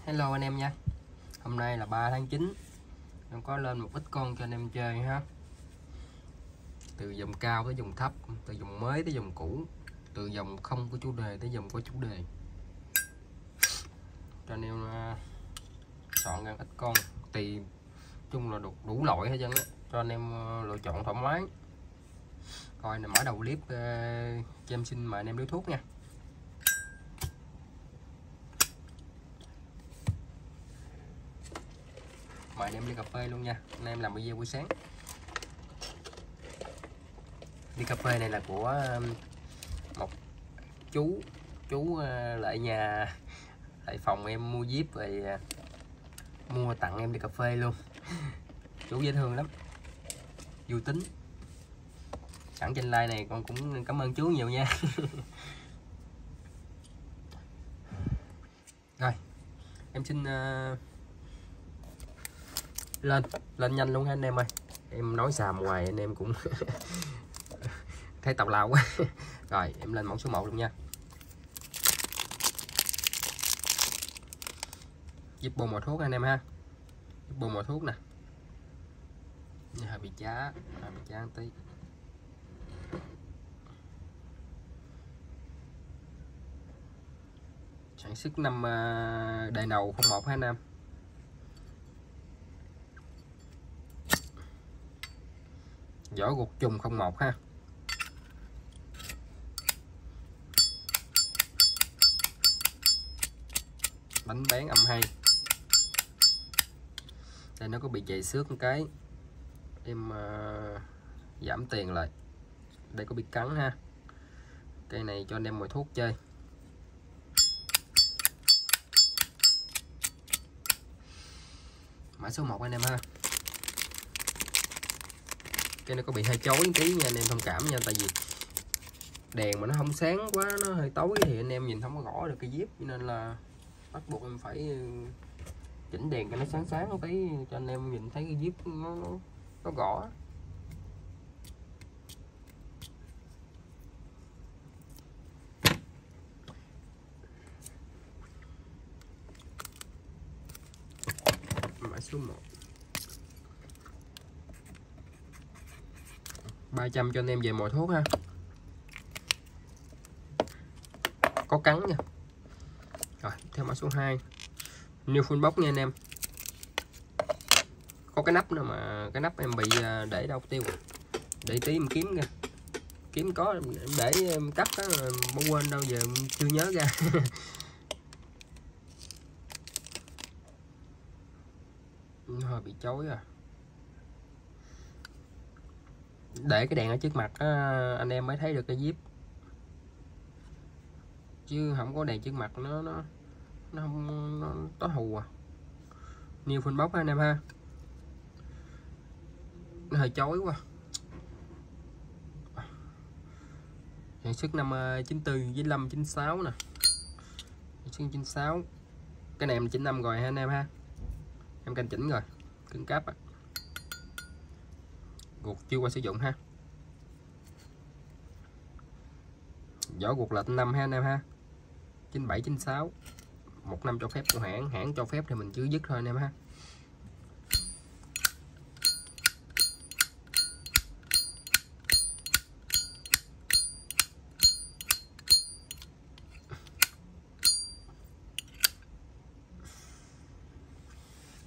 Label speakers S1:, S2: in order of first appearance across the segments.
S1: Hello anh em nha. Hôm nay là 3 tháng 9. Em có lên một ít con cho anh em chơi ha. Từ dòng cao tới dòng thấp, từ dòng mới tới dòng cũ, từ dòng không có chủ đề tới dòng có chủ đề. Cho anh em chọn ra ít con, tùy chung là đủ loại hết trơn á. Cho anh em lựa chọn thoải mái. Coi này mở đầu clip cho em xin mời anh em điếu thuốc nha. Mời anh em ly cà phê luôn nha. Anh em làm video buổi sáng. Ly cà phê này là của một chú lại nhà lại phòng em mua jeep rồi mua tặng em ly cà phê luôn. Chú dễ thương lắm, vui tính. Sẵn trên like này con cũng cảm ơn chú nhiều nha. Rồi em xin lên nhanh luôn ha anh em ơi. Em nói xàm ngoài anh em cũng thấy tào lao quá. Rồi em lên mẫu số 1 luôn nha. Zippo màu thuốc anh em ha. Zippo màu thuốc nè. Hơi bị chá một tí. Sản xuất năm đời đầu 01 ha anh em. Vỏ gục trùng 01 ha. Bánh bán âm hay. Đây nó có bị chày xước một cái, em giảm tiền lại. Đây có bị cắn ha. Cây này cho anh em mồi thuốc chơi. Mã số 1 anh em ha. Cây này có bị hơi chói một tí nha anh em thông cảm nha, tại vì đèn mà nó không sáng quá, nó hơi tối thì anh em nhìn không có rõ được cây dép, cho nên là bắt buộc em phải chỉnh đèn cho nó sáng sáng một tí cho anh em nhìn thấy cái dép nó rõ. Mã số 1 300 cho anh em về mồi thuốc ha. Có cắn nha. Rồi theo mã số 2 new full box nha anh em. Có cái nắp nữa mà cái nắp em bị để đâu tiêu, để tí em kiếm ra. Kiếm có để em cắt đó, bỏ quên đâu giờ chưa nhớ ra. Hơi bị chói à. Để cái đèn ở trước mặt đó, anh em mới thấy được cái dép, chứ không có đèn trước mặt nó không, nó tối hù à. New full box anh em ha. Nó hơi chói quá. Sản xuất năm 94, 95, 96 nè. Sản xuất 96. Cái này em 95 rồi ha anh em ha. Em canh chỉnh rồi, cứng cáp à. Guộc chưa qua sử dụng ha. Vỏ guộc là 5 ha anh em ha. 97, 96. 1 năm cho phép của hãng cho phép thì mình cứ dứt thôi anh em ha.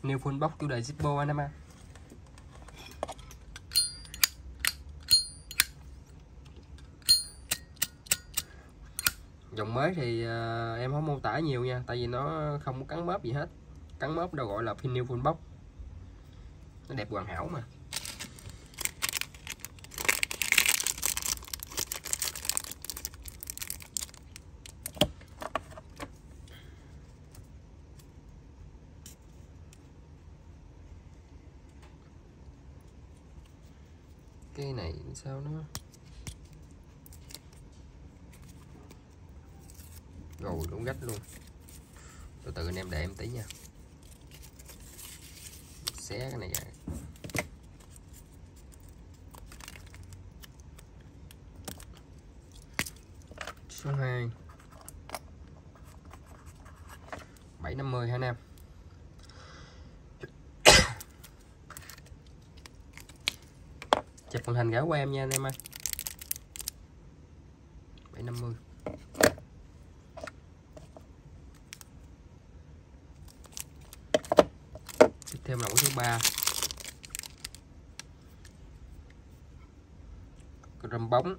S1: New full box chủ đề Zippo anh em ha. Dòng mới thì em không mô tả nhiều nha, tại vì nó không có cắn mớp gì hết. Cắn mớp đâu gọi là new full box. Nó đẹp hoàn hảo mà. Cái này sao nó rồi đúng gách luôn. Từ từ anh em để em tí nha. Xé cái này ra. Số 2 750 ha anh em. Chụp màn hình gửi qua em nha anh em ơi. 750. Tiếp theo là mẫu số 3. Râm bóng.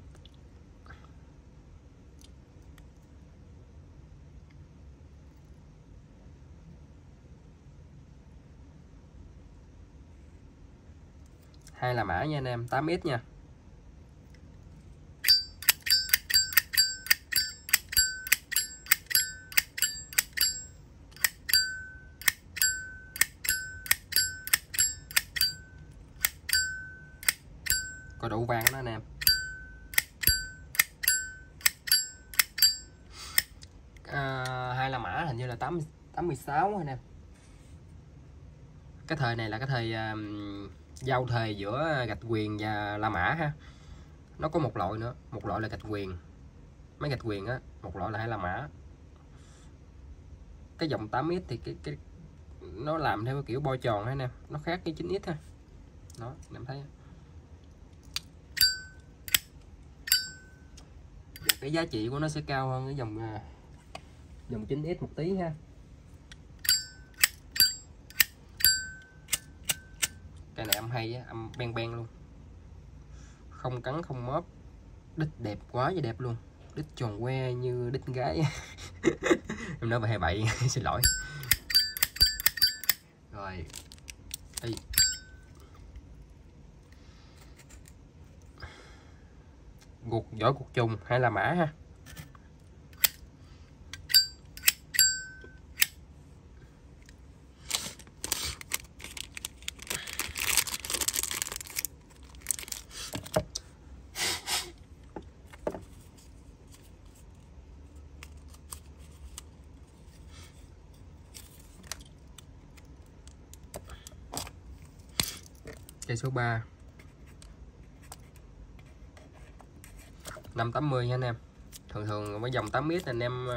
S1: Hai là mã nha anh em, 8S nha. Có đủ vàng đó anh em. Hai là mã hình như là 86 anh em. Cái thời này là cái thời giao thời giữa gạch quyền và la mã ha. Nó có một loại nữa, một loại là gạch quyền, mấy gạch quyền á, một loại là hai la mã. Cái dòng 8X thì cái nó làm theo cái kiểu bo tròn ha nè, nó khác cái 9X ha. Đó, em thấy cái giá trị của nó sẽ cao hơn cái dòng 9X một tí ha. Cái này âm hay á, âm ben ben luôn, không cắn không móp, đít đẹp quá vậy đẹp luôn, đít tròn que như đít gái. Em nói về 27. Xin lỗi. Rồi đây. Guột vỏ guột trùng hay là mã ha. Cây số 3 580 nha anh em. Thường với dòng 8X anh em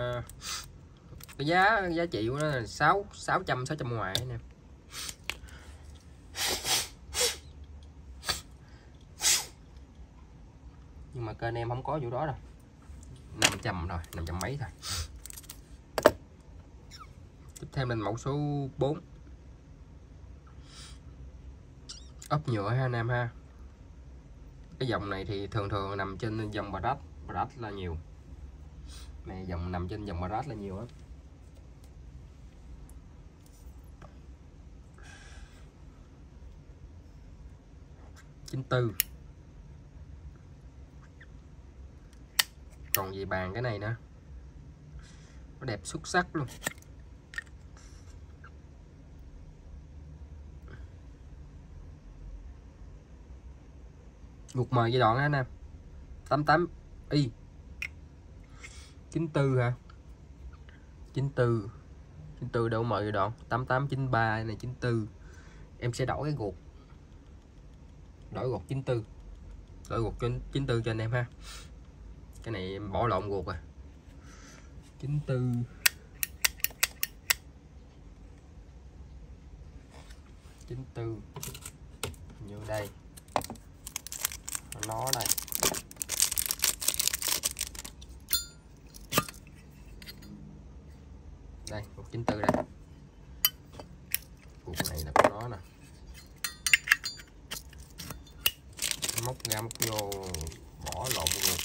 S1: cái giá trị của nó là 600 ngoài anh em. Nhưng mà kênh em không có vụ đó đâu. 500 rồi, 500 mấy thôi. Tiếp theo lên mẫu số 4. Ốp nhựa ha anh em ha. Cái dòng này thì thường nằm trên dòng Barat là nhiều. Này dòng nằm trên dòng Barat là nhiều lắm. Chín tư. Còn về bàn cái này nữa, nó đẹp xuất sắc luôn. Gục mời giai đoạn á anh em. 88 y 94 hả? 94 đâu mời giai đoạn 88 93 này 94. Em sẽ đổi cái guột. Đổi guột 94. Đổi guột 94 cho anh em ha. Cái này em bỏ lộn guột rồi. 94 như đây. Nó đây. Đây, 194 đây. Cuộc này là của nó nè. Móc ra móc vô, bỏ lộn luôn.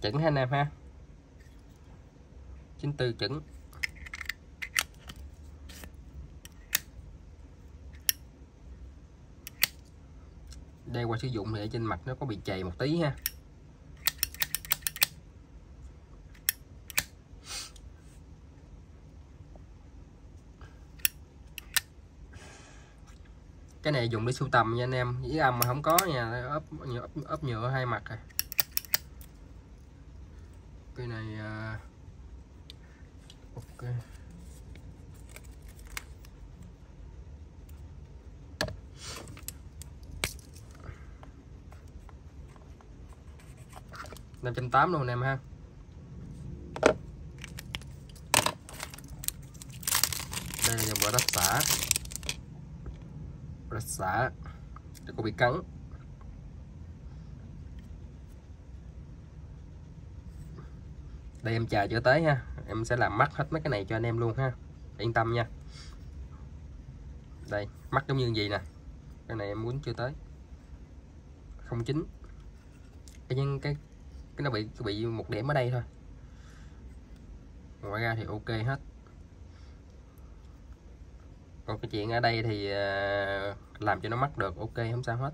S1: Chuẩn ha anh em ha. 94 chuẩn. Đeo qua sử dụng thì ở trên mặt nó có bị chày một tí ha. Cái này dùng để sưu tầm nha anh em, với âm mà không có nha, ốp nhựa hai mặt rồi. Cái này ok. Năm 580 luôn em ha. Đây là dòng vỏ rách xả. Rách xả để có bị cắn. Đây em chờ cho tới ha, em sẽ làm mắt hết mấy cái này cho anh em luôn ha, yên tâm nha. Đây mắt giống như gì nè, cái này em muốn chưa tới 09, cái nó bị một điểm ở đây thôi, ngoài ra thì ok hết. Còn cái chuyện ở đây thì làm cho nó mắc được, ok không sao hết.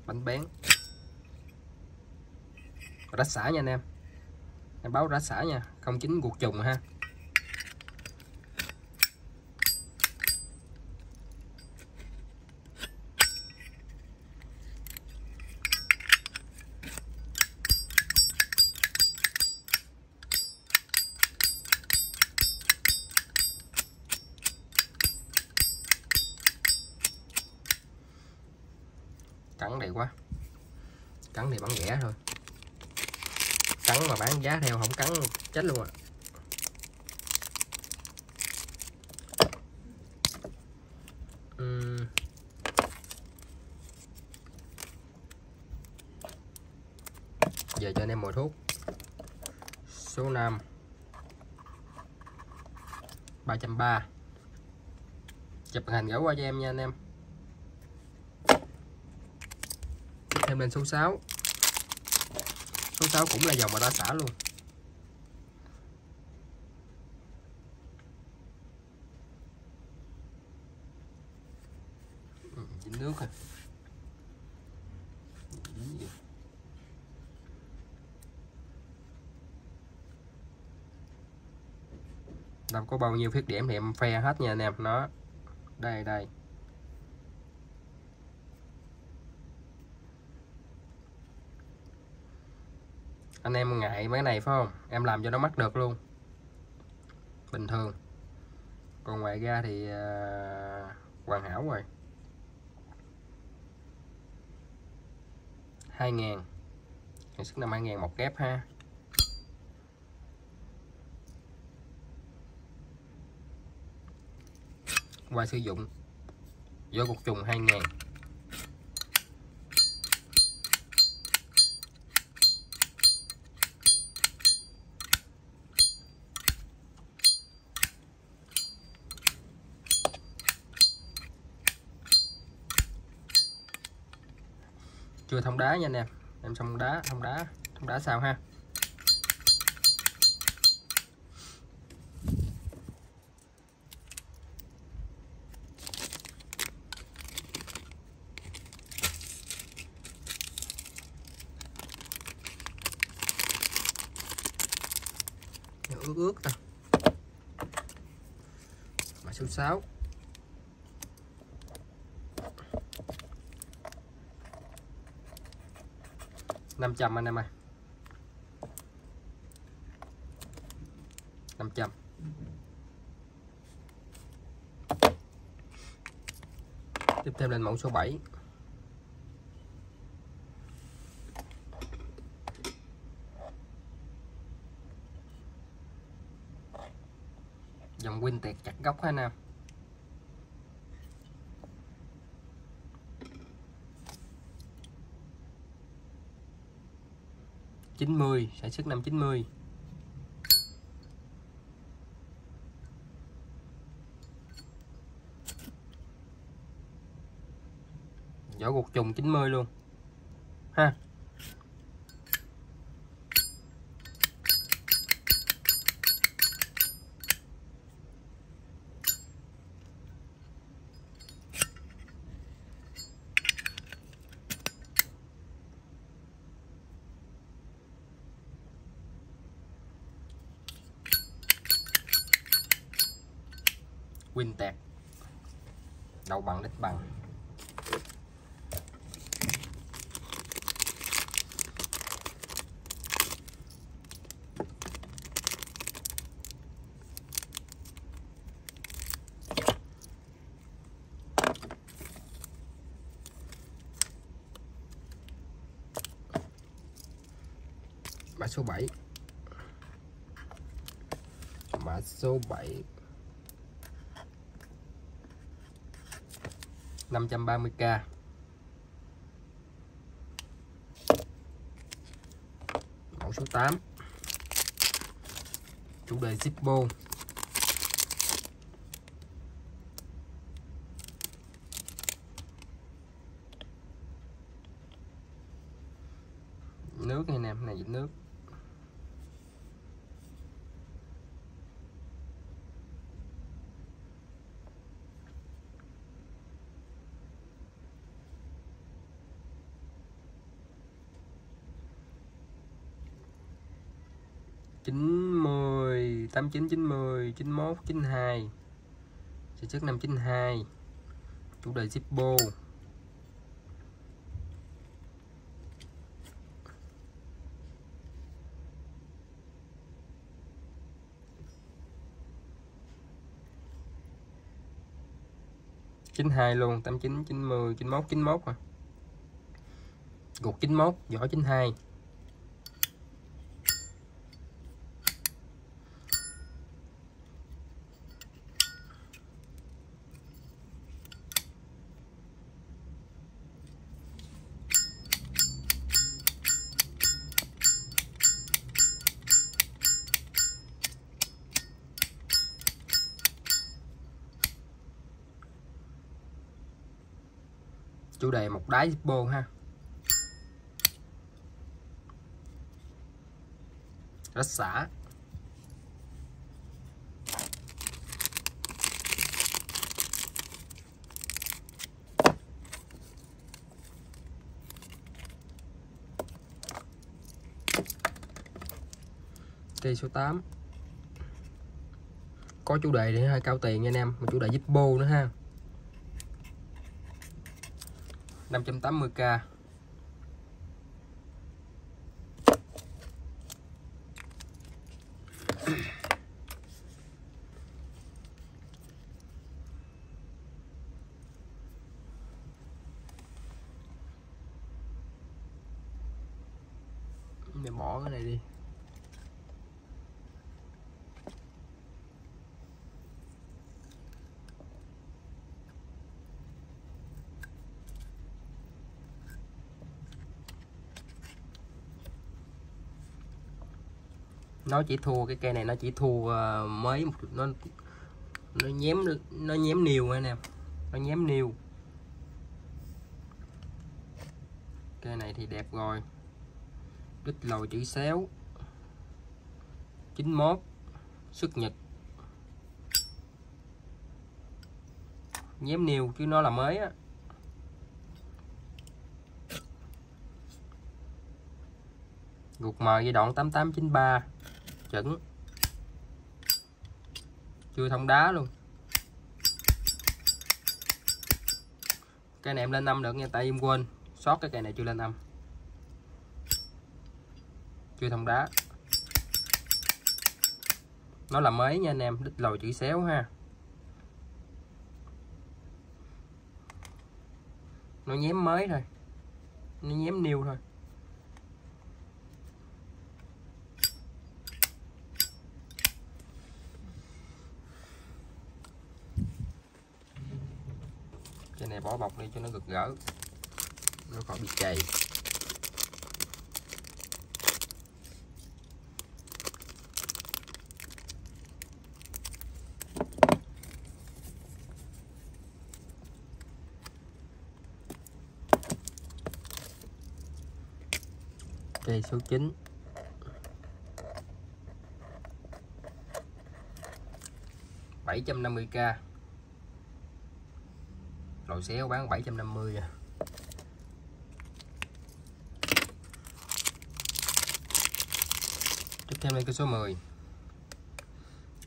S1: Bánh bén rách xả nha anh em báo rách xả nha, 09 cuộc trùng ha. Cắn đẹp quá, cắn thì bán rẻ thôi, cắn mà bán giá theo, không cắn chết luôn à. Giờ cho anh em mồi thuốc. Số 5 330, chụp hình gửi qua cho em nha anh em. Thêm lên số 6. Số 6 cũng là dòng mà đã xả luôn. Dính nước à. Đâu có bao nhiêu khuyết điểm thì em phe hết nha anh em. Nó đây đây, anh em ngại mấy này phải không, em làm cho nó mắc được luôn, bình thường. Còn ngoài ra thì hoàn hảo rồi. 2.000, sức năm 2.000 một kép ha. Qua sử dụng vỏ cục trùng 2.000. Chưa thông đá nha anh em xong thông đá sao ha. Ướt ta. Mã số 6. $500 anh em ơi. 500. Tiếp theo lên mẫu số 7. Dòng Wintec chặt góc ha anh em. $90, sản xuất năm 90. Vỏ gục trùng 90 luôn ha. Wintec đầu bằng đít bằng. Mã số 7. Mã số 7 530k. Mẫu số 8 chủ đề Zippo. Nước này nè, này dịch nước. Chín 10 89 90 91 92 sản xuất năm 92 chủ đề Zippo. Chín hai luôn, 89 90 91 91 à. Gục 91, vỏ 92. Chủ đề một đáy Zippo ha. Rách xả. Cây số 8 có chủ đề để hơi cao tiền nha anh em, một chủ đề Zippo nữa ha. 580k. Để bỏ cái này đi. Nó chỉ thua cái cây này, nó chỉ thua mới nó nhém niều anh em, nó nhém niều. Cây này thì đẹp rồi, đít lồi chữ xéo 91 xuất nhật, nhém niều chứ nó là mới á. Gục mờ giai đoạn 8893 chuẩn, chưa thông đá luôn. Cây này em lên 5 được nha, tại em quên sót cái cây này chưa lên 5, chưa thông đá. Nó là mới nha anh em, đít lồi chữ xéo ha. Nó nhém mới thôi, nó nhém niêu thôi. Cái này bỏ bọc đi cho nó gật gỡ, nó khỏi bị chày. Cây số 9 750k. Lồi xéo bán 750 à. Tiếp theo đây cây số 10.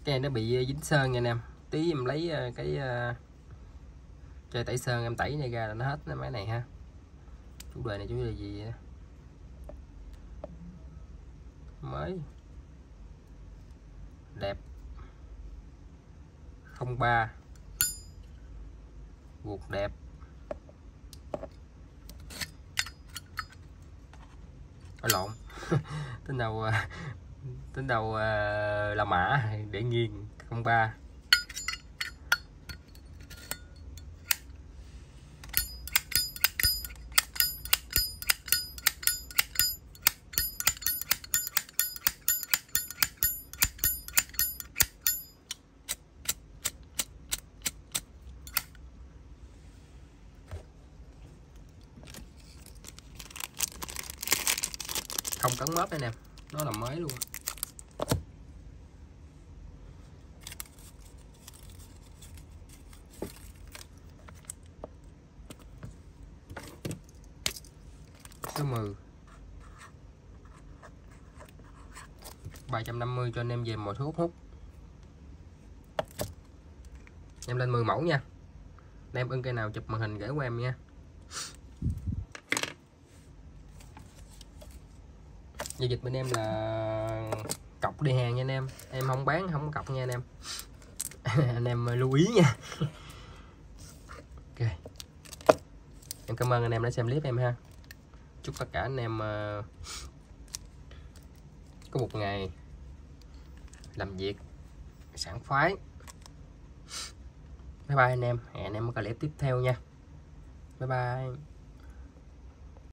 S1: Cái này nó bị dính sơn nha anh em. Tí em lấy cái chơi tẩy sơn em tẩy này ra là nó hết cái máy này ha. Chủ đề này chủ đề gì vậy? Mới đẹp 03 guộc đẹp. Ở lộn Tính đầu là mã để nghiêng 03. Không cấn mớp đây nè, nó là mới luôn. Số 10 350 cho anh em về một thuốc hút. Em lên 10 mẫu nha. Em ưng cây nào chụp màn hình gửi qua em nha. Giao dịch bên em là cọc đi hàng nha anh em. Em không bán, không có cọc nha anh em. Anh em lưu ý nha. Ok. Em cảm ơn anh em đã xem clip em ha. Chúc tất cả anh em có một ngày làm việc sảng khoái. Bye bye anh em. Hẹn anh em ở clip tiếp theo nha. Bye bye.